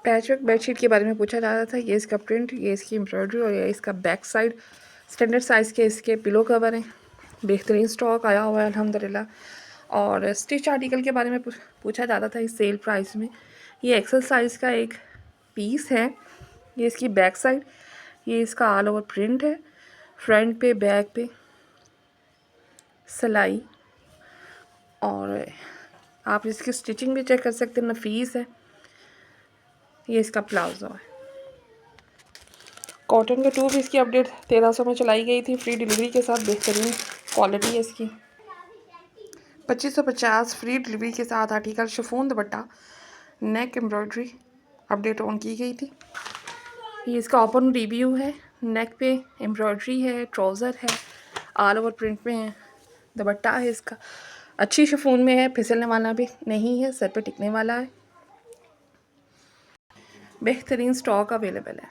Patchwork bedsheet के बारे में पूछा जा रहा था। ये इसका प्रिंट, ये इसकी एम्ब्रॉयडरी और ये इसका बैक साइड। स्टैंडर्ड साइज़ के इसके पिलो कवर हैं। बेहतरीन स्टॉक आया हुआ है अल्हम्दुलिल्लाह। और स्टिच आर्टिकल के बारे में पूछा जा रहा था इस सेल प्राइस में। ये एक्सल साइज़ का एक पीस है। ये इसकी बैक साइड, ये इसका ऑल ओवर प्रिंट है। फ्रंट पे बैक पे सिलाई, और आप इसकी स्टिचिंग भी चेक कर सकते हैं, नफीस है। ये इसका प्लाजो है। कॉटन का 2 पीस की अपडेट 1300 में चलाई गई थी, फ्री डिलीवरी के साथ। बेहतरीन क्वालिटी है इसकी। 2550 फ्री डिलीवरी के साथ article chiffon dupatta, neck embroidery update on की गई थी। ये इसका ओपन रिव्यू है। नेक पे एम्ब्रॉयडरी है, ट्राउज़र है, ऑल ओवर प्रिंट में है। दुपट्टा है इसका अच्छी शिफॉन में है, फिसलने वाला भी नहीं है, सर पे टिकने वाला है। बेहतरीन स्टॉक अवेलेबल है।